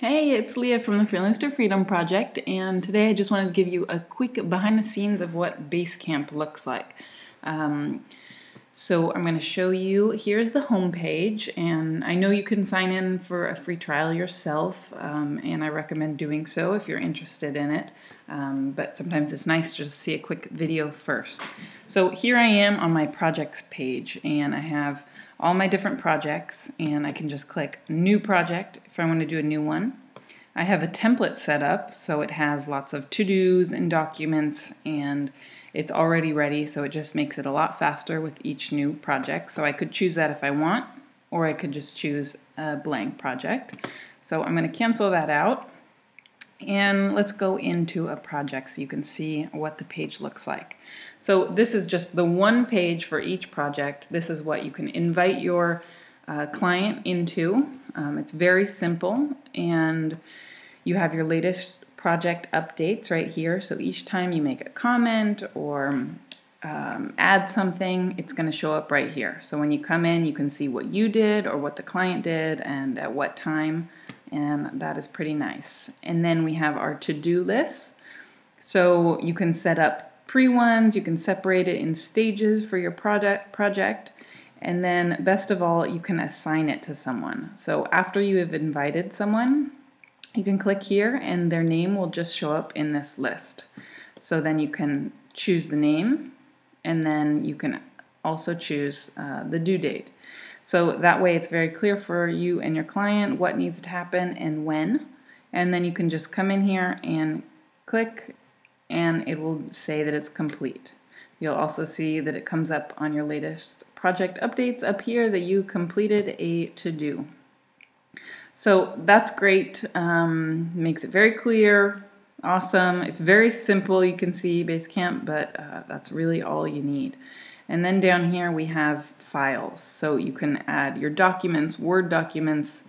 Hey, it's Leah from the Freelance to Freedom Project, and today I just wanted to give you a quick behind the scenes of what Basecamp looks like. So I'm going to show you, here's the home page, and I know you can sign in for a free trial yourself, and I recommend doing so if you're interested in it, but sometimes it's nice to just see a quick video first. So here I am on my projects page, and I have all my different projects, and I can just click New Project if I want to do a new one. I have a template set up, so it has lots of to-dos and documents, and it's already ready, so it just makes it a lot faster with each new project. So I could choose that if I want, or I could just choose a blank project. So I'm going to cancel that out, and let's go into a project so you can see what the page looks like. So this is just the one page for each project. This is what you can invite your client into. It's very simple, and you have your latest project updates right here. So each time you make a comment or add something, it's going to show up right here. So when you come in, you can see what you did or what the client did and at what time, and that is pretty nice. And then we have our to-do list. So you can set up pre-ones, you can separate it in stages for your project, and then best of all, you can assign it to someone. So after you have invited someone, you can click here and their name will just show up in this list. So then you can choose the name, and then you can also choose the due date. So that way it's very clear for you and your client what needs to happen and when. And then you can just come in here and click, and it will say that it's complete. You'll also see that it comes up on your latest project updates up here that you completed a to-do. So that's great, makes it very clear, awesome. It's very simple, you can see Basecamp, but that's really all you need. And then down here we have files. So you can add your documents, Word documents,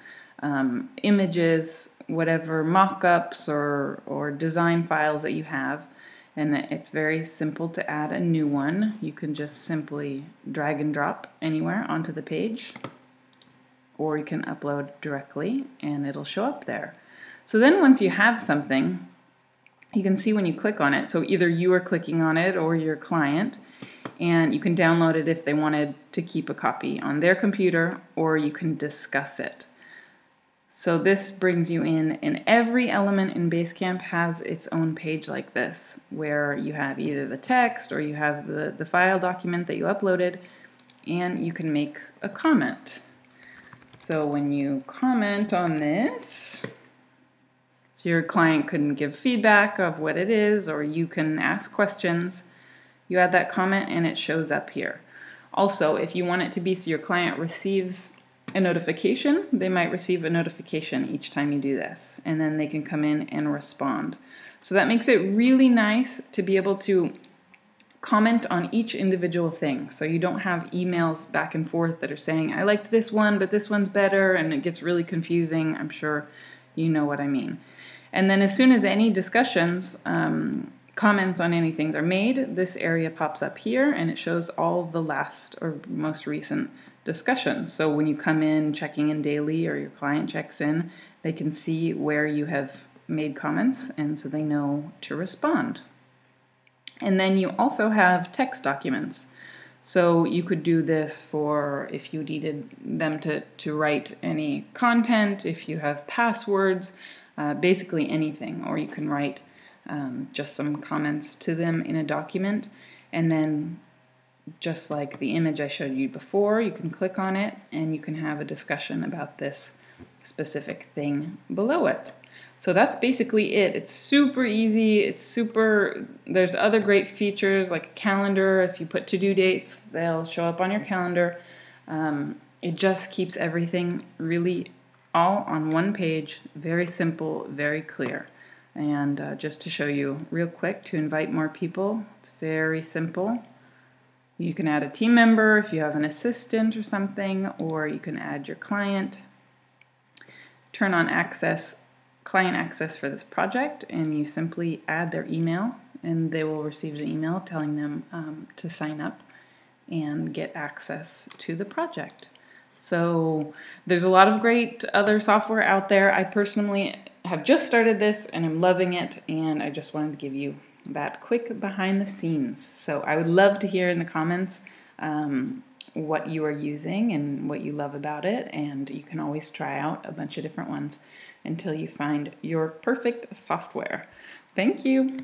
images, whatever mock-ups or design files that you have. And it's very simple to add a new one. You can just simply drag and drop anywhere onto the page, or you can upload directly and it'll show up there. So then once you have something, you can see when you click on it, so either you are clicking on it or your client, and you can download it if they wanted to keep a copy on their computer, or you can discuss it. So this brings you in, and every element in Basecamp has its own page like this, where you have either the text or you have the file document that you uploaded, and you can make a comment. So when you comment on this, so your client can give feedback of what it is, or you can ask questions. You add that comment and it shows up here. Also, if you want it to be so your client receives a notification, they might receive a notification each time you do this, and then they can come in and respond. So that makes it really nice to be able to comment on each individual thing, so you don't have emails back and forth that are saying, I liked this one, but this one's better, and it gets really confusing. I'm sure you know what I mean. And then as soon as any discussions, comments on anything are made, this area pops up here, and it shows all the last or most recent discussions. So when you come in checking in daily, or your client checks in, they can see where you have made comments, and so they know to respond. And then you also have text documents. So you could do this for if you needed them to write any content, if you have passwords, basically anything. Or you can write just some comments to them in a document. And then just like the image I showed you before, you can click on it and you can have a discussion about this specific thing below it. So that's basically it. It's super easy. There's other great features like a calendar. If you put to-do dates, they'll show up on your calendar. It just keeps everything really all on one page, very simple, very clear. And just to show you real quick, to invite more people, it's very simple. You can add a team member if you have an assistant or something, or you can add your client. Turn on client access for this project, and you simply add their email, and they will receive an email telling them to sign up and get access to the project. So there's a lot of great other software out there. I personally have just started this and I'm loving it, and I just wanted to give you that quick behind the scenes. So I would love to hear in the comments what you are using and what you love about it, and you can always try out a bunch of different ones until you find your perfect software. Thank you.